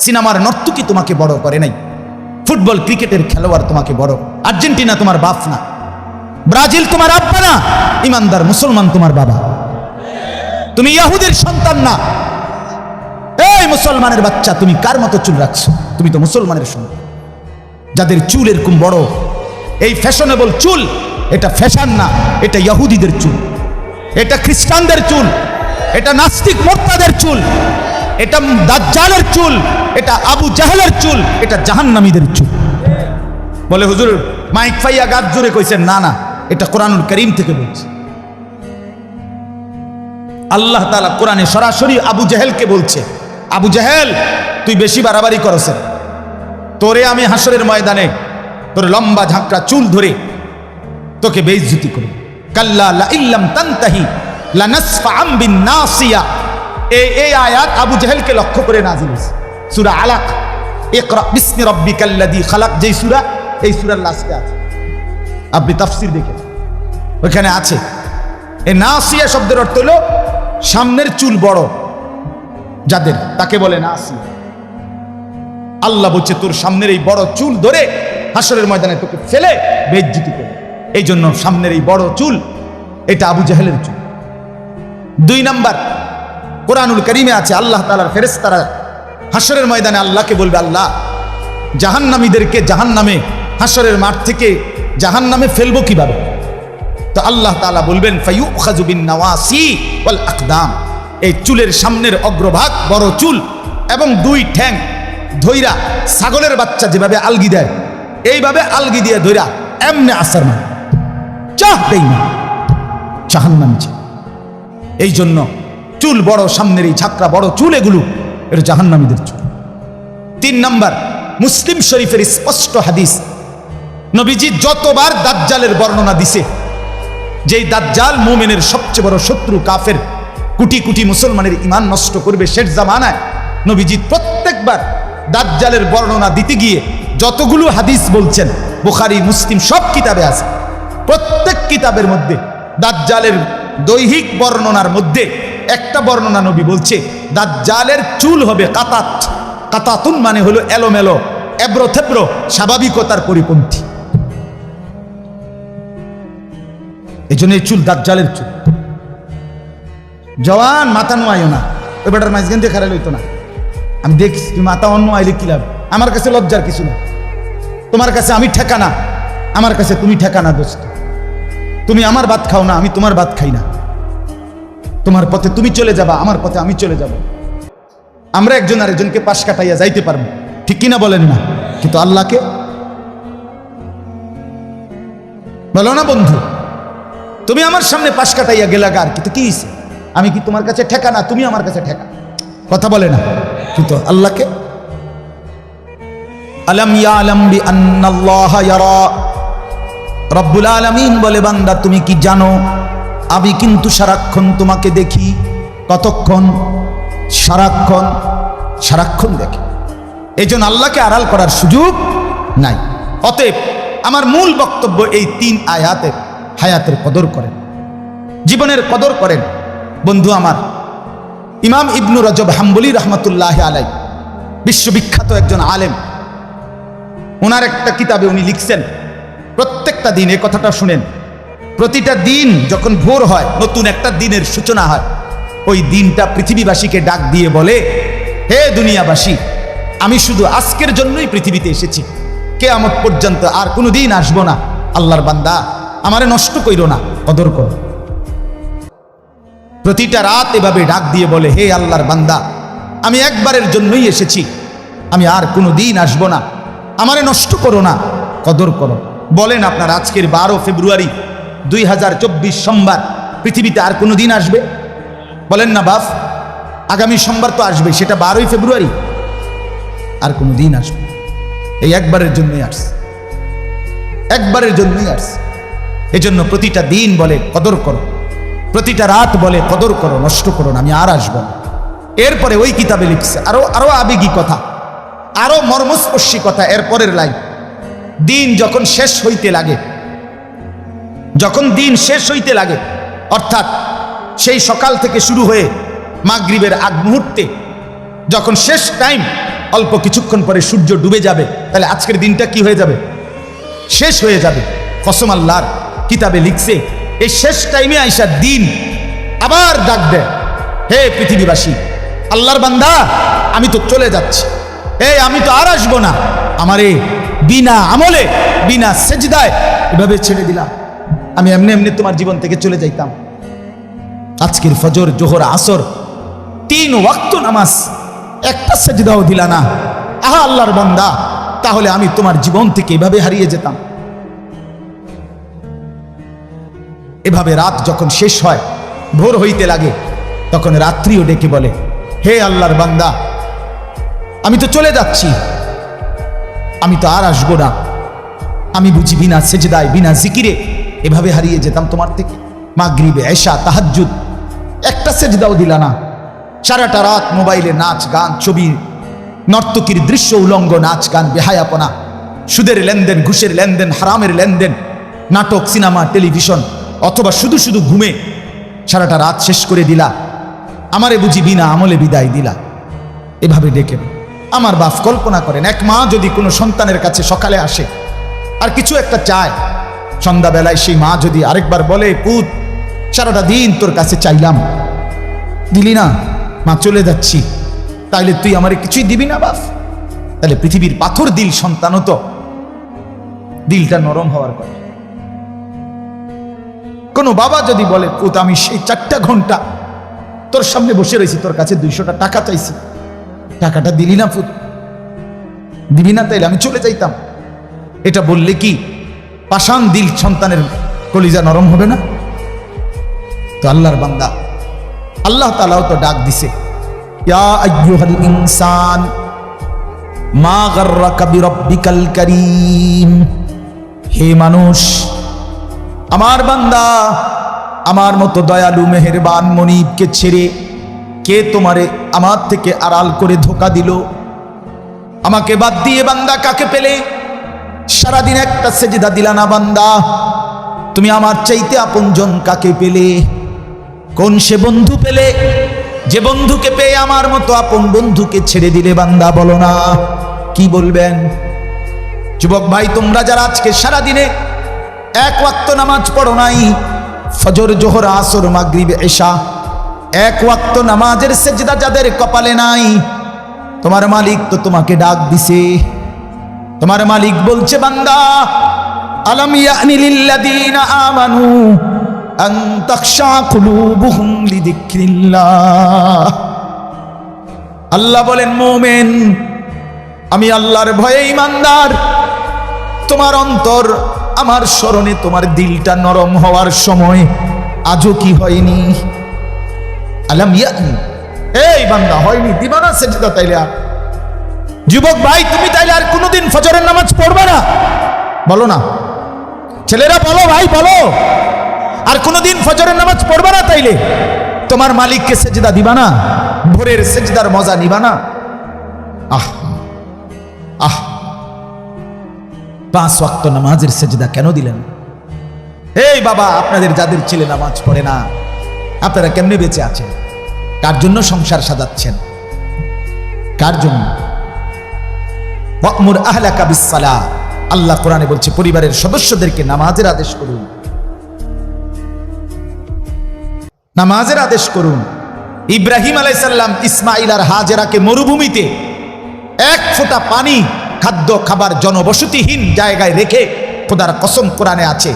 সিনেমার নর্তকী তোমাকে বড় করে নাই, ফুটবল ক্রিকেটের খেলোয়াড় তোমাকে বড়, আর্জেন্টিনা তোমার বাপ না, ব্রাজিল তোমার আব্বা না, ইমানদার মুসলমান তোমার বাবা। তুমি ইহুদির সন্তান না। এই মুসলমানের বাচ্চা, তুমি কার মতো চুল রাখছো? তুমি তো মুসলমানের সন্তান। যাদের চুল এরকম বড়, এই ফ্যাশনেবল চুল, এটা ফ্যাশন না, এটা ইহুদিদের চুল, এটা খ্রিস্টানদের চুল, এটা নাস্তিক মোর্তাদের চুল, এটা দাজ্জালের চুল, এটা আবু জাহেলের চুল, এটা জাহান্নামীদের চুল। বলে হুজুর মাইক ফাইয়া গাছ জুড়ে কইছেন, না না, এটা কোরআনুল কারীম থেকে বলছে। আল্লাহ তাআলা কোরআনে সরাসরি আবু জাহেলকে বলছে, আবু জাহেল তুই বেশি বাড়াবাড়ি করছেন, তোরে আমি হাসরের ময়দানে তোর লম্বা ঝাঁকড়া চুল ধরে তোকে বেইজ্জতি করব। কাল্লা লা ইল্লাম তানতাহি লানাসফাআম বিন নাসিয়া। এই আয়াত আবু জাহেলকে লক্ষ্য করে নাযিল হয়েছে। সূরা আলাক, ইকরা বিসমি রাব্বিকাল্লাযী খালাক, যেই সূরা, এই সূরার লাস্টে আছে, আপনি তাফসীর দেখেন ওখানে আছে। এই নাসিয়া শব্দের অর্থ হলো সামনের চুল বড় যাদের, তাকে বলে নাসিয়া। আল্লাহ বলছে তোর সামনের এই বড় চুল ধরে হাসরের ময়দানে তোকে ফেলে বেইজ্জতি করবে। এই জন্য সামনের এই বড় চুল, এটা আবু জাহেলের চুল। 2 নাম্বার, কোরআনুল কারীমে আছে আল্লাহ তাআলার ফেরেশতারা হাসরের ময়দানে আল্লাহকে বলবে, আল্লাহ জাহান্নামীদেরকে জাহান্নামে, হাসরের মাঠ থেকে জাহান্নামে ফেলবো কিভাবে? তো আল্লাহ তাআলা বলবেন ফায়ুখাযু বিন নাওয়াসি ওয়াল আকদাম। এই চুলের সামনের অগ্রভাগ বড় চুল এবং 2 ঠ্যাং ধইরা ছাগলের বাচ্চা যেভাবে আলগি দেয়, এইভাবে আলগি দিয়ে ধইরা এমনে আসার মানে চাহ দেই না, জাহান্নামী। এই জন্য চুল বড়, সামনের এই ঝাঁকড়া বড় চুল, এগুলো এটা জাহান্নামীদের চুল। 3 নাম্বার, মুসলিম শরীফের স্পষ্ট হাদিস, নবীজি যতবার দাজ্জালের বর্ণনা দিছে, যেই দাজ্জাল মুমিনের সবচেয়ে বড় শত্রু, কাফের, কোটি কোটি মুসলমানের ঈমান নষ্ট করবে শেষ জামানায়, নবীজি প্রত্যেকবার দাজ্জালের বর্ণনা দিতে গিয়ে যতগুলো হাদিস বলছেন, বুখারী মুসলিম সব কিতাবে আছে, প্রত্যেক কিতাবের মধ্যে দাজ্জালের দৈহিক বর্ণনার মধ্যে একটা বর্ণনা নবী বলছে দাজ্জালের চুল হবে কাতাত। কাতাতুন মানে হলো এলোমেলো, এবড়ো থেবড়ো, স্বাভাবিকতার পরিপন্থী। এই জন্য এই চুল দাজ্জালের চুল। জওয়ান মাথা নোয়াইও না, ওই বেটার মাঝখান দিয়ে খারাপ হইতো না। আমি দেখছি তুমি মাথা অন্য আইলে কি লাভ? আমার কাছে লজ্জার কিছু না, তোমার কাছে আমি ঠেকানা, আমার কাছে তুমি ঠেকানা। দোস্ত, তুমি আমার ভাত খাও না, আমি তোমার ভাত খাই না। তোমার পথে তুমি চলে যাবা, আমার পথে আমি চলে যাব। আমরা একজন আরেকজনকে পাশ কাটাইয়া যাইতে পারবো, ঠিক কিনা বলেন না? কিন্তু আল্লাহকে বলো না, বন্ধু তুমি আমার সামনে পাশ কাটাইয়া গেলা গার, কিন্তু কি হইছে? আমি কি তোমার কাছে ঠেকানা? তুমি আমার কাছে ঠেকা, কথা বলে না। কিন্তু আল্লাহকে আলাম ইয়ালাম বিআন্নাল্লাহা ইয়ারা, রব্বুল আলামিন বলে বান্দা তুমি কি জানো আমি কিন্তু সারাক্ষণ তোমাকে দেখি। কতক্ষণ? সারাক্ষণ, সারাক্ষণ দেখি। এই জন্য আল্লাহকে আড়াল করার সুযোগ নাই। অতএব আমার মূল বক্তব্য এই 3 আয়াতের, হায়াতের কদর করেন, জীবনের কদর করেন। বন্ধু আমার, ইমাম ইবনু রজব হাম্বলি রহমতুল্লাহ আলাই, বিশ্ববিখ্যাত একজন আলেম, ওনার একটা কিতাবে উনি লিখছেন প্রত্যেকটা দিন, এই কথাটা শুনেন, প্রতিটা দিন যখন ভোর হয়, নতুন একটা দিনের সূচনা হয়, ওই দিনটা পৃথিবীবাসীকে ডাক দিয়ে বলে, হে দুনিয়াবাসী, আমি শুধু আজকের জন্যই পৃথিবীতে এসেছি, কিয়ামত পর্যন্ত আর কোনো দিন আসবো না। আল্লাহর বান্দা, আমারে নষ্ট কইরো না, কদর করো। প্রতিটা রাত এভাবে ডাক দিয়ে বলে, হে আল্লাহর বান্দা, আমি একবারের জন্যই এসেছি, আমি আর কোনো দিন আসবো না, আমারে নষ্ট করো না, কদর করো। বলেন আপনার আজকের 12 ফেব্রুয়ারি 2024 সোমবার পৃথিবীতে আর কোনো দিন আসবে? বলেন না বাপ, আগামী সোমবার তো আসবে, সেটা 12ই ফেব্রুয়ারি, আর কোনো দিন আসবে? এই একবারের জন্যই আসছে, একবারের জন্যই আসছে। এজন্য প্রতিটা দিন বলে কদর করো, প্রতিটা রাত বলে কদর করো, নষ্ট করো না, আমি আর আসবো না। এরপরে ওই কিতাবে লিখছে আরো আবেগী কথা, আরো মর্মস্পর্শী কথা। এরপরের লাইন, দিন যখন শেষ হইতে লাগে, যখন দিন শেষ হইতে লাগে, অর্থাৎ সেই সকাল থেকে শুরু হয়ে মাগরিবের আগ মুহূর্তে যখন শেষ টাইম, অল্প কিছুক্ষণ পরে সূর্য ডুবে যাবে, তাহলে আজকের দিনটা কি হয়ে যাবে? শেষ হয়ে যাবে। কসম আল্লাহর, কিতাবে লিখছে এই শেষ টাইমে আইসা দিন আবার ডাক দেয়, হে পৃথিবীবাসী, আল্লাহর বান্দা আমি তো চলে যাচ্ছি, আমি তো আর আসবো না, আমারে বিনা আমলে বিনা সেজদায় এভাবে ছেড়ে দিলাম, আমি এমনি এমনি তোমার জীবন থেকে চলে যাইতাম। আজকের ফজর, জোহর, আসর 3 ওয়াক্ত নামাজ, একটা সেজদাও দিলা না। আহা আল্লাহর বান্দা, তাহলে আমি তোমার জীবন থেকে এভাবে হারিয়ে যেতাম। এভাবে রাত যখন শেষ হয়, ভোর হইতে লাগে, তখন রাত্রিও ডেকে বলে, হে আল্লাহর বান্দা আমি তো চলে যাচ্ছি, আমি তো আর আসবো না, আমি বুঝি বিনা সেজদায় বিনা জিকিরে এভাবে হারিয়ে যেতাম তোমার থেকে। মাগরিবে, এশা, তাহাজ্জুদ একটা সেজদাও দিলা না। সারাটা রাত মোবাইলে নাচ গান, ছবি, নর্তকীর দৃশ্য, উলঙ্গ নাচ গান, বেহায়াপনা, সুদের লেনদেন, ঘুষের লেনদেন, হারামের লেনদেন, নাটক, সিনেমা, টেলিভিশন, অথবা শুধু শুধু ঘুমে সারাটা রাত শেষ করে দিলা। আমারে বুঝি বিনা আমলে বিদায় দিলা। এভাবে ডেকে আমার বাপ, কল্পনা করেন এক মা যদি কোনো সন্তানের কাছে সকালে আসে আর কিছু একটা চায়, সন্ধ্যাবেলায় সেই মা যদি আরেকবার বলে, পুত সারাটা দিন তোর কাছে চাইলাম, দিলি না, মা চলে যাচ্ছি, তাইলে তুই আমারে কিছুই দিবি না বাপ? তাহলে পৃথিবীর পাথর দিল সন্তানও তো দিলটা নরম হওয়ার কথা। কোনো বাবা যদি বলে, পুত আমি সেই 4টা ঘন্টা তোর সামনে বসে রয়েছি, তোর কাছে 200টা টাকা চাইছি, টাকাটা দিলি না পুত, দিবি না, তাইলে আমি চলে যাইতাম, এটা বললে কি পাষাণ দিল সন্তানের কলিজা নরম হবে না? তো আল্লাহর বান্দা, আল্লাহ তাআলাও তো ডাক দিছে, ইয়া আইয়ুহাল ইনসান মা গাররাকা বিরাব্বিকাল কারীম, হে মানুষ, আমার বান্দা, আমার মতো দয়ালু মেহেরবান মনিবকে ছেড়ে কে তোমারে আমার থেকে আড়াল করে ধোঁকা দিল? আমাকে বাদ দিয়ে বান্দা কাকে পেলে? সারাদিন একটা সেজদা দিলা না বান্দা, তুমি আমার চাইতে আপনজন কাকে পেলে? কোন সে বন্ধু পেলে যে বন্ধুকে পেয়ে আমার মতো আপন বন্ধুকে ছেড়ে দিলে? বান্দা বলো না, কি বলবেন? যুবক ভাই, তোমরা যারা আজকে সারাদিনে 1 ওয়াক্ত নামাজ পড়ো নাই, ফজর, জোহর, আসর, মাগরিব, এশা, 1 ওয়াক্ত নামাজের সেজদা যাদের কপালে নাই, তোমার মালিক তো তোমাকে ডাক দিছে। তোমার মালিক বলছে, বান্দা আলাম ইয়ানি লিল্লাযীনা আমানু আন তাখশা কুলুবুহুম লিযিকরিল্লাহ। আল্লাহ বলেন, মুমিন, আমি আল্লাহর ভয়ে ঈমানদার, তোমার অন্তর আমার স্মরণে, তোমার দিলটা নরম হওয়ার সময় আজও কি হয়নি? আলাম ইয়ানি, এই বান্দা হয়নি, দিবা না সেজদা? তাইলে আর যুবক ভাই, তুমি তাইলে আর কোনোদিন ফজরের নামাজ পড়বে না? বলো না ছেলেরা, বলো ভাই, বলো, আর কোনোদিন ফজরের নামাজ পড়বে না? তাইলে তোমার মালিককে সেজদা দিবা না? ভোরের সেজদার মজা নিবা না? আহ আহ 5 ওয়াক্ত নামাজের সেজদা কেন দিলেন? এই বাবা, আপনাদের যাদের ছেলে নামাজ পড়ে না, আপনারা কেমনে বেঁচে আছেন? কার জন্য সংসার সাজাচ্ছেন? কার জন্য? ওয়া'মুর আহলাকা বিস-সালাহ, আল্লাহ কোরআনে বলছে পরিবারের সদস্যদেরকে নামাজের আদেশ করুন, নামাজের আদেশ করুন। ইব্রাহিম আলাইহিস সালাম ইসমাঈল আর হাজেরাকে মরুভূমিতে 1 ফোঁটা পানি, খাদ্য খাবার জনবসতিহীন জায়গায় রেখে, খোদার কসম কোরআনে আছে,